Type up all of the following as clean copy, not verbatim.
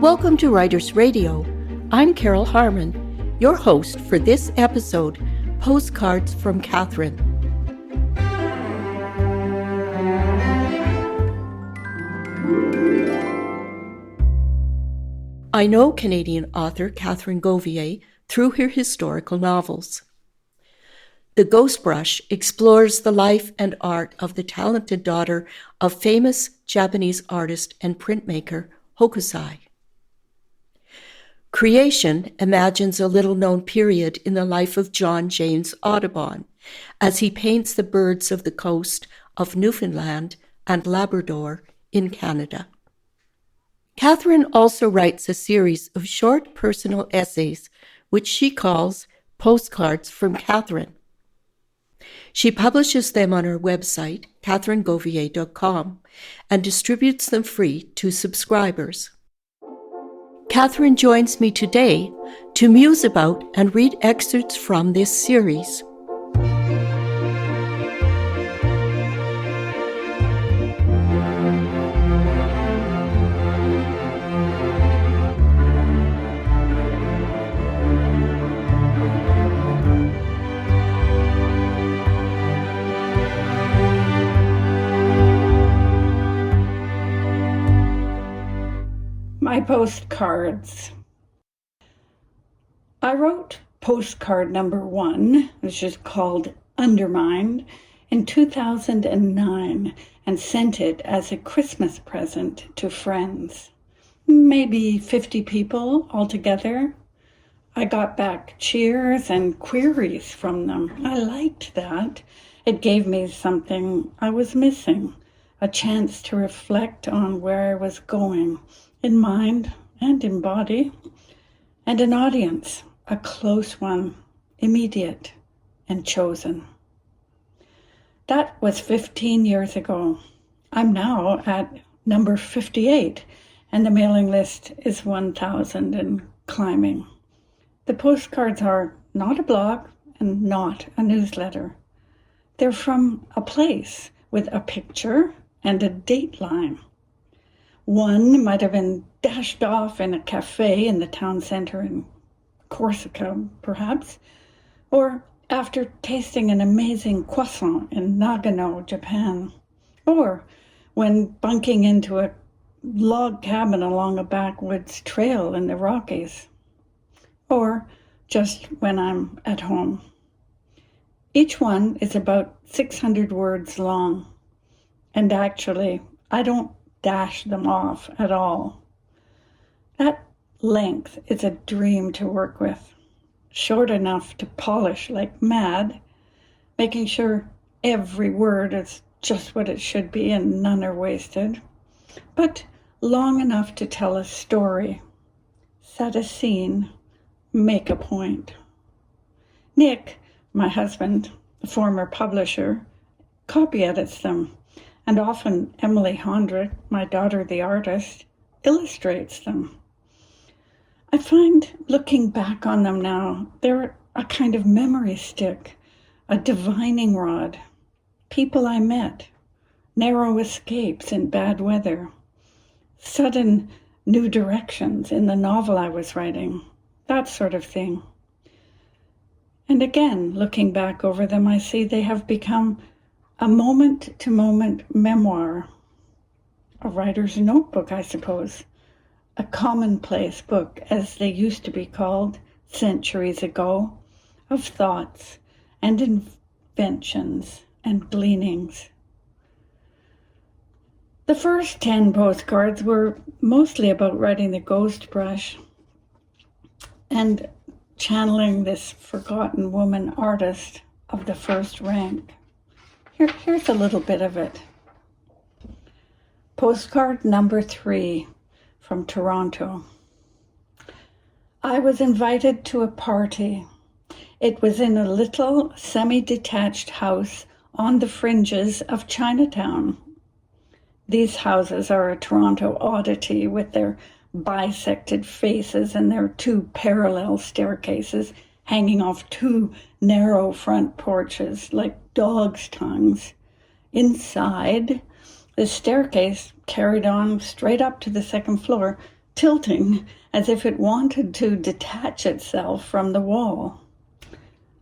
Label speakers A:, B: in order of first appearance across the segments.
A: Welcome to Writers Radio. I'm Carol Harmon, your host for this episode, Postcards from Katherine. I know Canadian author Katherine Govier through her historical novels. The Ghost Brush explores the life and art of the talented daughter of famous Japanese artist and printmaker Hokusai. Creation imagines a little-known period in the life of John James Audubon as he paints the birds of the coast of Newfoundland and Labrador in Canada. Katherine also writes a series of short personal essays, which she calls Postcards from Katherine. She publishes them on her website, katherinegovier.com, and distributes them free to subscribers. Katherine joins me today to muse about and read excerpts from this series.
B: My postcards. I wrote postcard number 1, which is called Undermined, in 2009 and sent it as a Christmas present to friends. Maybe 50 people altogether. I got back cheers and queries from them. I liked that. It gave me something I was missing, a chance to reflect on where I was going, in mind and in body, and an audience, a close one, immediate and chosen. That was 15 years ago. I'm now at number 58, and the mailing list is 1,000 and climbing. The postcards are not a blog and not a newsletter. They're from a place with a picture and a date line. One might have been dashed off in a cafe in the town centre in Corsica, perhaps, or after tasting an amazing croissant in Nagano, Japan, or when bunking into a log cabin along a backwoods trail in the Rockies, or just when I'm at home. Each one is about 600 words long, and actually, I don't dash them off at all. That length is a dream to work with, short enough to polish like mad, making sure every word is just what it should be and none are wasted, but long enough to tell a story, set a scene, make a point. Nick, my husband, the former publisher, copy edits them, and often Emily Hondrick, my daughter the artist, illustrates them. I find looking back on them now, they're a kind of memory stick, a divining rod, people I met, narrow escapes in bad weather, sudden new directions in the novel I was writing, that sort of thing. And again, looking back over them, I see they have become a moment-to-moment memoir, a writer's notebook, I suppose, a commonplace book, as they used to be called centuries ago, of thoughts and inventions and gleanings. The first 10 postcards were mostly about writing the Ghost Brush and channeling this forgotten woman artist of the first rank. Here's a little bit of it. Postcard number 3 from Toronto. I was invited to a party. It was in a little semi-detached house on the fringes of Chinatown. These houses are a Toronto oddity with their bisected faces and their 2 parallel staircases hanging off 2 narrow front porches like dogs' tongues. Inside, the staircase carried on straight up to the second floor tilting as if it wanted to detach itself from the wall.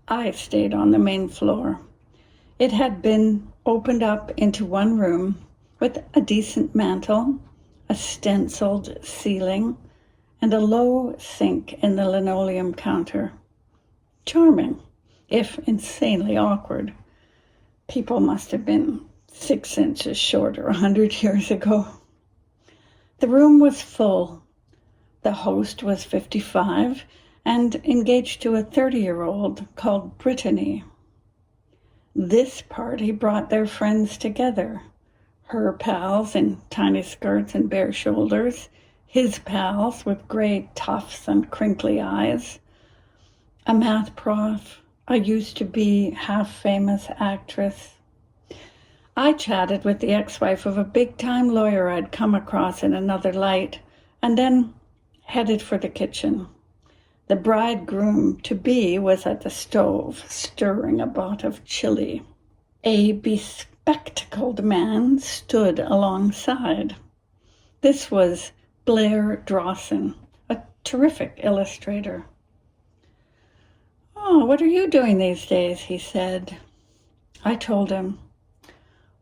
B: I stayed on the main floor. It had been opened up into one room with a decent mantel, a stenciled ceiling, and a low sink in the linoleum counter. Charming, if insanely awkward. People must have been 6 inches shorter 100 years ago. The room was full. The host was 55 and engaged to a 30-year-old called Brittany. This party brought their friends together. Her pals in tiny skirts and bare shoulders, his pals with gray tufts and crinkly eyes, a math prof, a used-to-be half-famous actress. I chatted with the ex-wife of a big-time lawyer I'd come across in another light, and then headed for the kitchen. The bridegroom-to-be was at the stove, stirring a pot of chili. A bespectacled man stood alongside. This was Blair Drawson, a terrific illustrator. "Oh, what are you doing these days?" he said. I told him.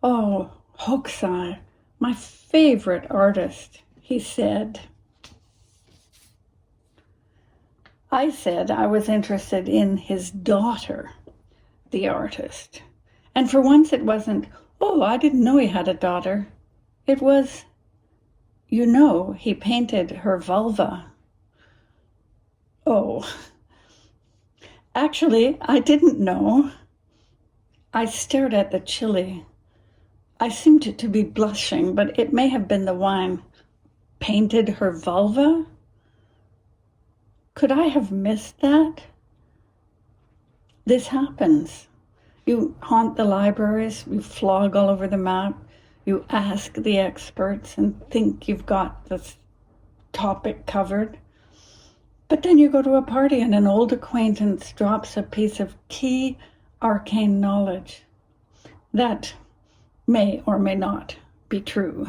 B: "Oh, Hokusai, my favorite artist," he said. I said I was interested in his daughter, the artist. And for once it wasn't, "Oh, I didn't know he had a daughter." It was, he painted her vulva. Oh, actually, I didn't know. I stared at the chili. I seemed to be blushing, but it may have been the wine. Painted her vulva? Could I have missed that? This happens. You haunt the libraries, you flog all over the map, you ask the experts and think you've got this topic covered. But then you go to a party and an old acquaintance drops a piece of key arcane knowledge. That may or may not be true.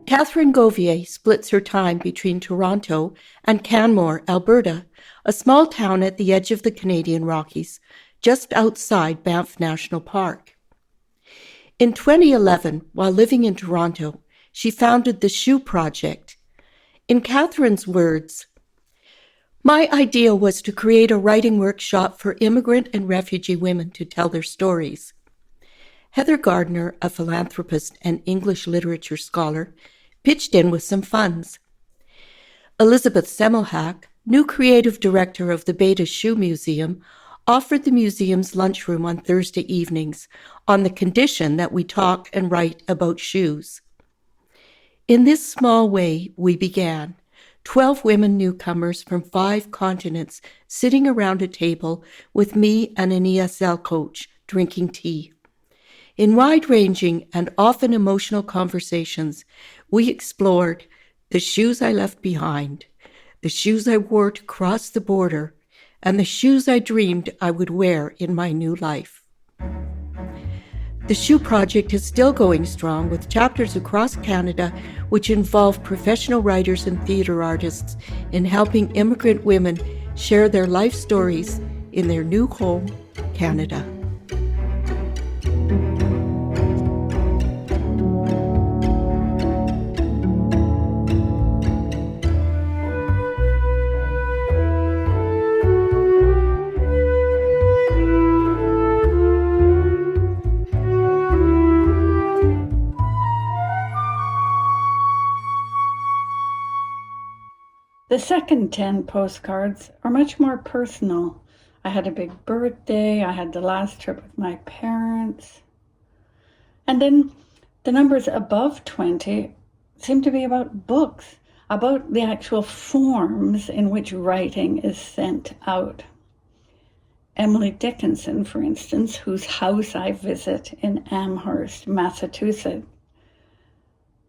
A: Katherine Govier splits her time between Toronto and Canmore, Alberta, a small town at the edge of the Canadian Rockies, just outside Banff National Park. In 2011, while living in Toronto, she founded the Shoe Project. In Katherine's words, "My idea was to create a writing workshop for immigrant and refugee women to tell their stories." Heather Gardner, a philanthropist and English literature scholar, pitched in with some funds. Elizabeth Semmelhack, new creative director of the Beta Shoe Museum, offered the museum's lunchroom on Thursday evenings on the condition that we talk and write about shoes. In this small way, we began, 12 women newcomers from 5 continents sitting around a table with me and an ESL coach drinking tea. In wide-ranging and often emotional conversations, we explored the shoes I left behind, the shoes I wore to cross the border, and the shoes I dreamed I would wear in my new life. The Shoe Project is still going strong with chapters across Canada which involve professional writers and theatre artists in helping immigrant women share their life stories in their new home, Canada.
B: The second 10 postcards are much more personal. I had a big birthday, I had the last trip with my parents. And then the numbers above 20 seem to be about books, about the actual forms in which writing is sent out. Emily Dickinson, for instance, whose house I visit in Amherst, Massachusetts,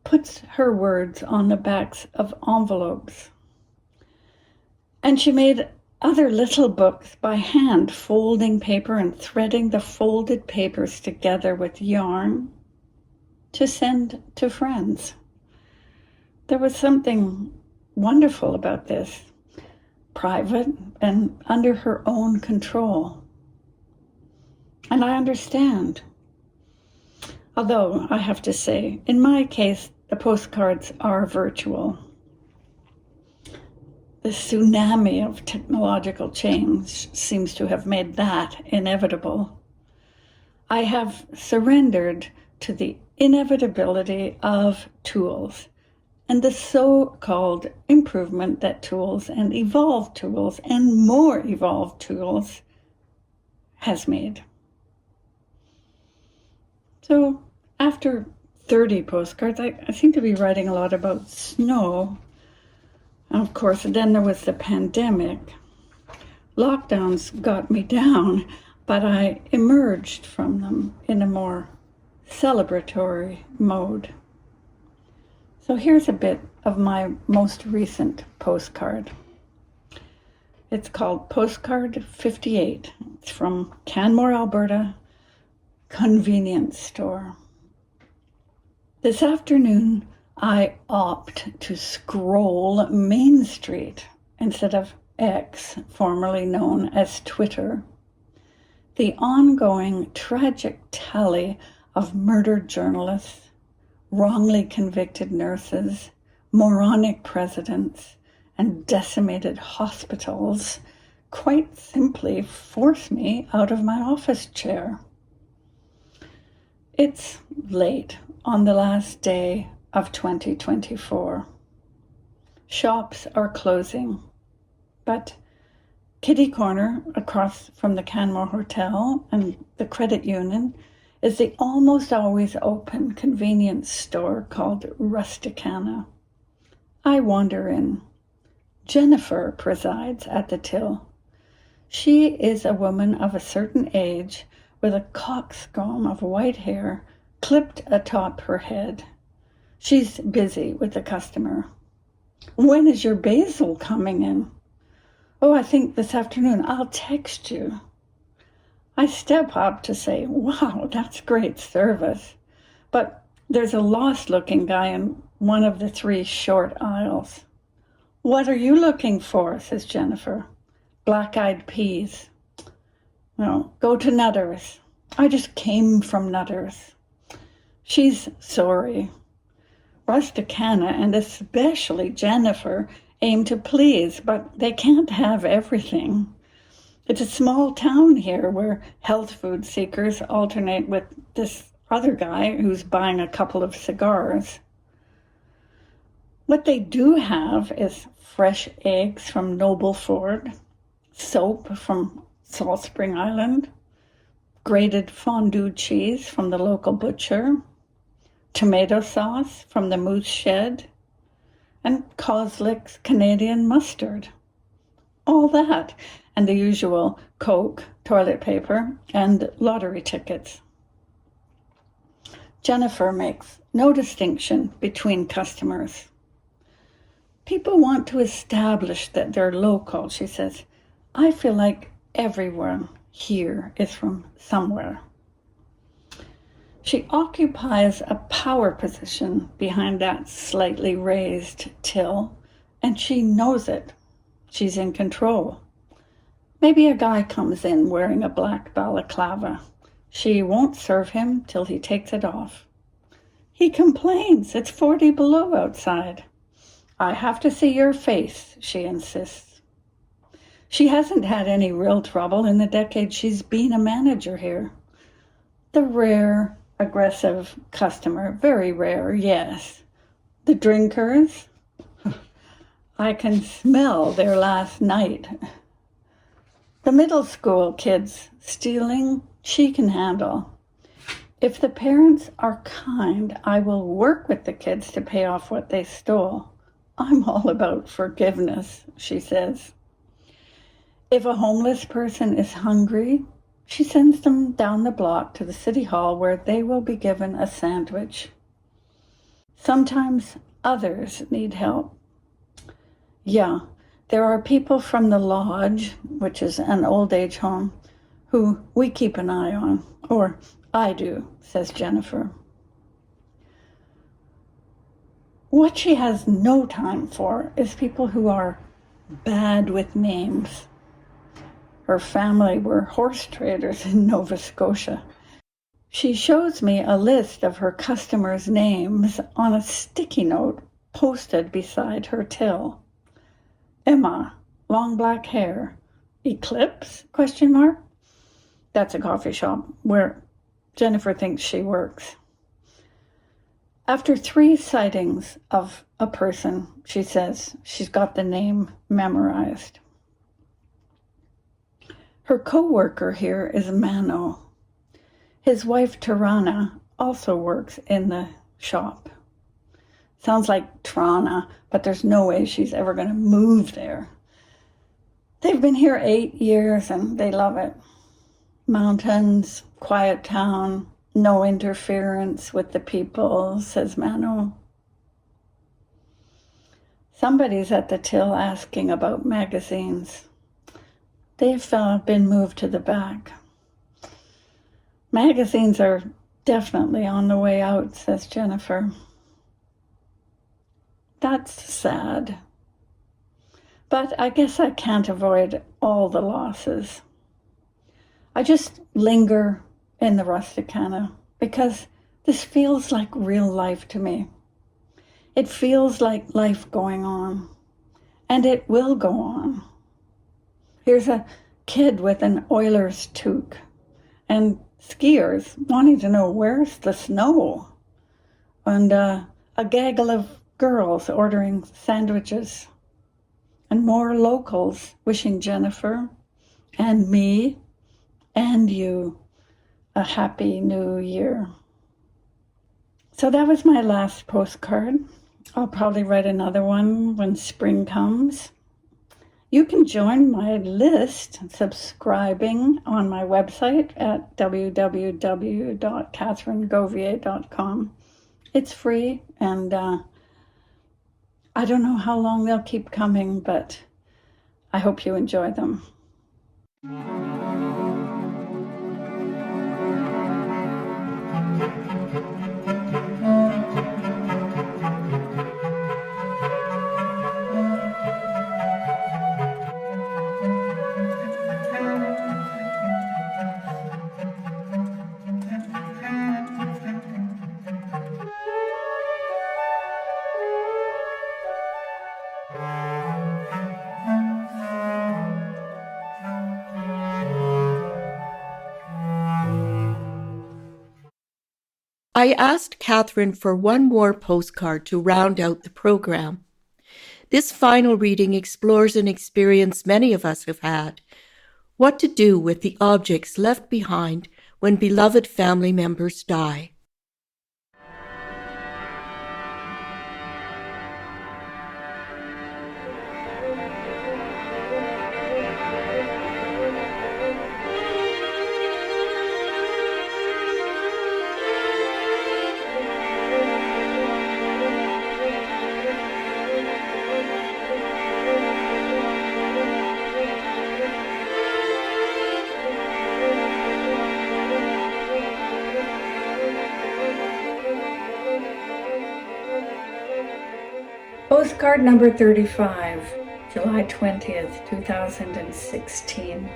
B: puts her words on the backs of envelopes. And she made other little books by hand, folding paper and threading the folded papers together with yarn to send to friends. There was something wonderful about this, private and under her own control. And I understand. Although I have to say, in my case, the postcards are virtual. The tsunami of technological change seems to have made that inevitable. I have surrendered to the inevitability of tools and the so-called improvement that tools and evolved tools and more evolved tools has made. So after 30 postcards, I seem to be writing a lot about snow. Of course, then there was the pandemic. Lockdowns got me down, but I emerged from them in a more celebratory mode. So here's a bit of my most recent postcard. It's called Postcard 58. It's from Canmore, Alberta, convenience store. This afternoon, I opt to scroll Main Street instead of X, formerly known as Twitter. The ongoing tragic tally of murdered journalists, wrongly convicted nurses, moronic presidents, and decimated hospitals quite simply force me out of my office chair. It's late on the last day of 2024. Shops are closing, but Kitty Corner, across from the Canmore Hotel and the credit union, is the almost always open convenience store called Rusticana. I wander in. Jennifer presides at the till. She is a woman of a certain age with a coxcomb of white hair clipped atop her head. She's busy with the customer. When is your basil coming in? Oh, I think this afternoon. I'll text you. I step up to say, wow, that's great service. But there's a lost-looking guy in one of the 3 short aisles. What are you looking for, says Jennifer. Black-eyed peas. No, go to Nutter's. I just came from Nutter's. She's sorry. Rusticana, and especially Jennifer, aim to please, but they can't have everything. It's a small town here where health food seekers alternate with this other guy who's buying a couple of cigars. What they do have is fresh eggs from Noble Ford, soap from Salt Spring Island, grated fondue cheese from the local butcher, tomato sauce from the Moose Shed, and Coslick's Canadian mustard. All that, and the usual Coke, toilet paper, and lottery tickets. Jennifer makes no distinction between customers. People want to establish that they're local, she says. I feel like everyone here is from somewhere. She occupies a power position behind that slightly raised till, and she knows it. She's in control. Maybe a guy comes in wearing a black balaclava. She won't serve him till he takes it off. He complains it's 40 below outside. I have to see your face, she insists. She hasn't had any real trouble in the decade she's been a manager here. The rare, aggressive customer, very rare, yes. The drinkers, I can smell their last night. The middle school kids stealing, she can handle. If the parents are kind, I will work with the kids to pay off what they stole. I'm all about forgiveness, she says. If a homeless person is hungry, she sends them down the block to the city hall where they will be given a sandwich. Sometimes others need help. Yeah, there are people from the Lodge, which is an old age home, who we keep an eye on, or I do, says Jennifer. What she has no time for is people who are bad with names. Her family were horse traders in Nova Scotia. She shows me a list of her customers' names on a sticky note posted beside her till. Emma, long black hair. Eclipse? ? That's a coffee shop where Jennifer thinks she works. After 3 sightings of a person, she says she's got the name memorized. Her co-worker here is Mano. His wife, Tarana, also works in the shop. Sounds like Trana, but there's no way she's ever going to move there. They've been here 8 years and they love it. Mountains, quiet town, no interference with the people, says Mano. Somebody's at the till asking about magazines. They've been moved to the back. Magazines are definitely on the way out, says Jennifer. That's sad. But I guess I can't avoid all the losses. I just linger in the Rusticana because this feels like real life to me. It feels like life going on, and it will go on. Here's a kid with an Oilers toque and skiers wanting to know where's the snow, and a gaggle of girls ordering sandwiches, and more locals wishing Jennifer and me and you a happy new year. So that was my last postcard. I'll probably write another one when spring comes. You can join my list subscribing on my website at www.katherinegovier.com. It's free, and I don't know how long they'll keep coming, but I hope you enjoy them.
A: I asked Katherine for one more postcard to round out the program. This final reading explores an experience many of us have had: what to do with the objects left behind when beloved family members die.
B: Postcard number 35, July 20th, 2016.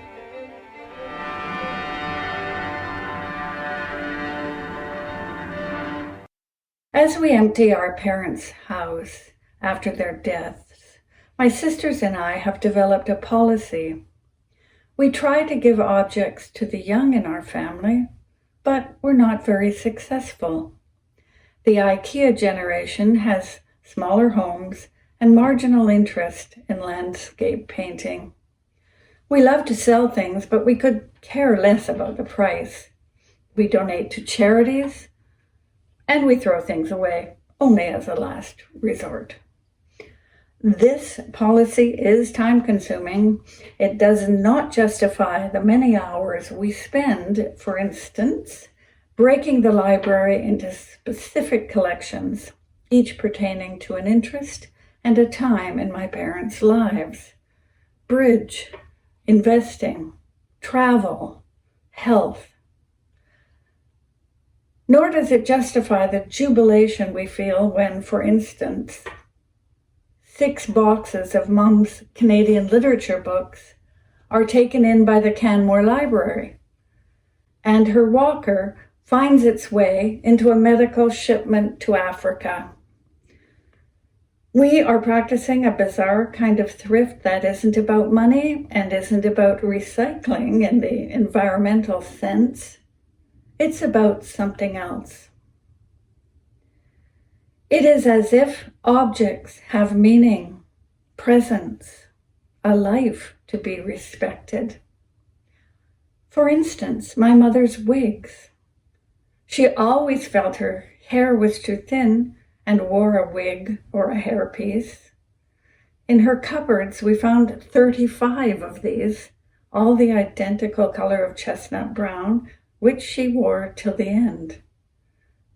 B: As we empty our parents' house after their deaths, my sisters and I have developed a policy. We try to give objects to the young in our family, but we're not very successful. The IKEA generation has smaller homes and marginal interest in landscape painting. We love to sell things, but we could care less about the price. We donate to charities, and we throw things away, only as a last resort. This policy is time-consuming. It does not justify the many hours we spend, for instance, breaking the library into specific collections each pertaining to an interest and a time in my parents' lives. Bridge, investing, travel, health. Nor does it justify the jubilation we feel when, for instance, 6 boxes of Mom's Canadian literature books are taken in by the Canmore Library, and her walker finds its way into a medical shipment to Africa. We are practicing a bizarre kind of thrift that isn't about money and isn't about recycling in the environmental sense. It's about something else. It is as if objects have meaning, presence, a life to be respected. For instance, my mother's wigs. She always felt her hair was too thin and wore a wig or a hairpiece. In her cupboards, we found 35 of these, all the identical color of chestnut brown, which she wore till the end.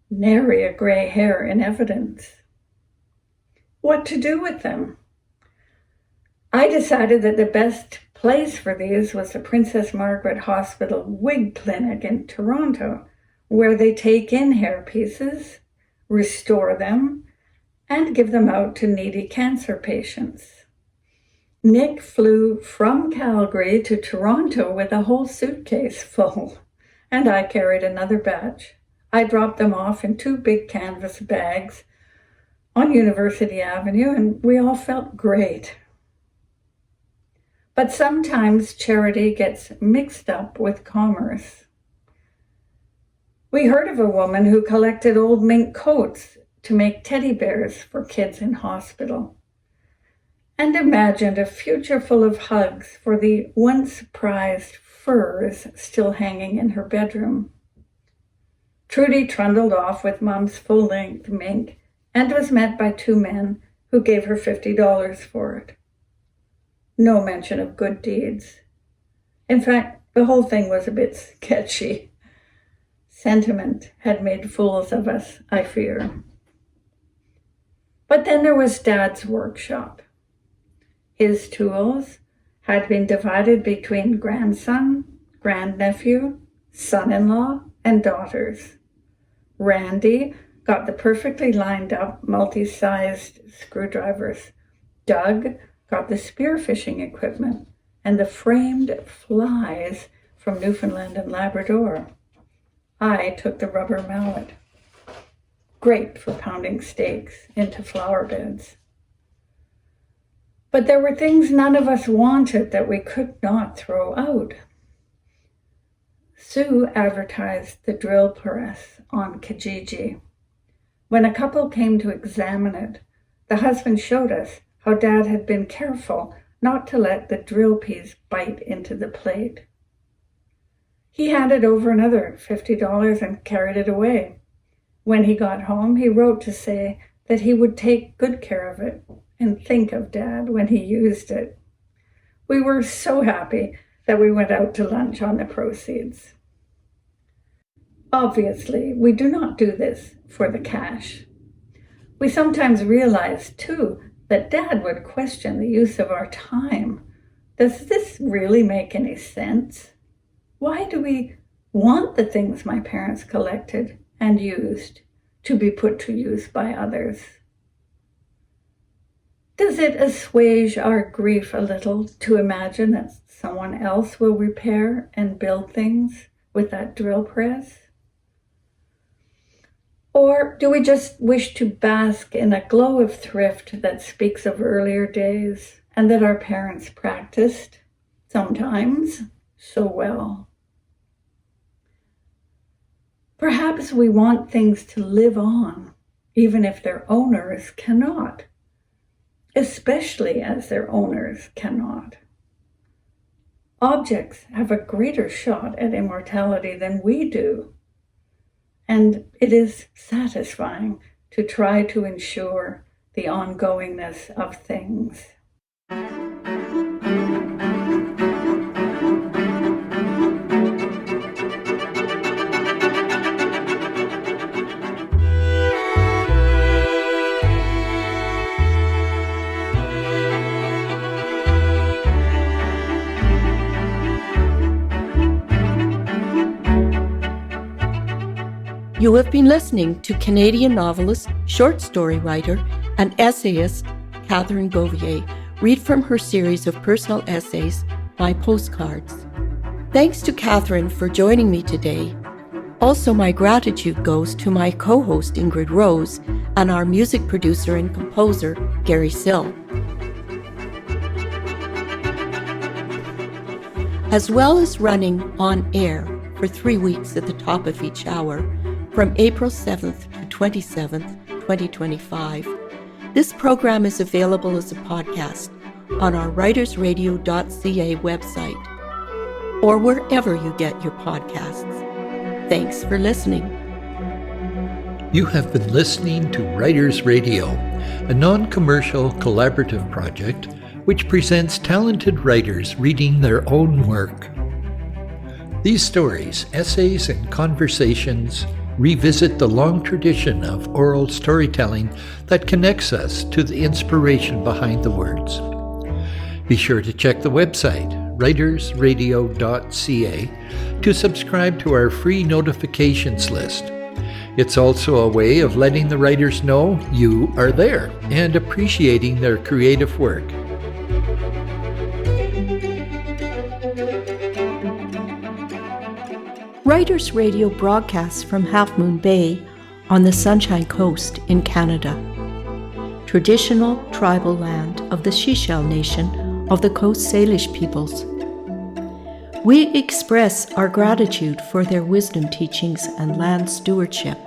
B: Nary a gray hair in evidence. What to do with them? I decided that the best place for these was the Princess Margaret Hospital Wig Clinic in Toronto, where they take in hairpieces, restore them, and give them out to needy cancer patients. Nick flew from Calgary to Toronto with a whole suitcase full, and I carried another batch. I dropped them off in 2 big canvas bags on University Avenue, and we all felt great. But sometimes charity gets mixed up with commerce. We heard of a woman who collected old mink coats to make teddy bears for kids in hospital, and imagined a future full of hugs for the once prized furs still hanging in her bedroom. Trudy trundled off with Mom's full-length mink and was met by 2 men who gave her $50 for it. No mention of good deeds. In fact, the whole thing was a bit sketchy. Sentiment had made fools of us, I fear. But then there was Dad's workshop. His tools had been divided between grandson, grandnephew, son-in-law, and daughters. Randy got the perfectly lined up multi-sized screwdrivers. Doug got the spearfishing equipment and the framed flies from Newfoundland and Labrador. I took the rubber mallet. Great for pounding stakes into flower beds. But there were things none of us wanted that we could not throw out. Sue advertised the drill press on Kijiji. When a couple came to examine it, the husband showed us how Dad had been careful not to let the drill piece bite into the plate. He handed over another $50 and carried it away. When he got home, he wrote to say that he would take good care of it and think of Dad when he used it. We were so happy that we went out to lunch on the proceeds. Obviously, we do not do this for the cash. We sometimes realize, too, that Dad would question the use of our time. Does this really make any sense? Why do we want the things my parents collected and used to be put to use by others? Does it assuage our grief a little to imagine that someone else will repair and build things with that drill press? Or do we just wish to bask in a glow of thrift that speaks of earlier days and that our parents practiced, sometimes, so well? Perhaps we want things to live on, even if their owners cannot, especially as their owners cannot. Objects have a greater shot at immortality than we do, and it is satisfying to try to ensure the ongoingness of things.
A: You have been listening to Canadian novelist, short story writer, and essayist Katherine Govier read from her series of personal essays, My Postcards. Thanks to Katherine for joining me today. Also, my gratitude goes to my co-host Ingrid Rose and our music producer and composer, Gary Sill. As well as running on air for 3 weeks at the top of each hour, from April 7th to 27th, 2025. This program is available as a podcast on our writersradio.ca website or wherever you get your podcasts. Thanks for listening.
C: You have been listening to Writers Radio, a non-commercial collaborative project which presents talented writers reading their own work. These stories, essays, and conversations revisit the long tradition of oral storytelling that connects us to the inspiration behind the words. Be sure to check the website, writersradio.ca, to subscribe to our free notifications list. It's also a way of letting the writers know you are there and appreciating their creative work.
A: Writers Radio broadcasts from Half Moon Bay on the Sunshine Coast in Canada, traditional tribal land of the Sechelt Nation of the Coast Salish peoples. We express our gratitude for their wisdom teachings and land stewardship.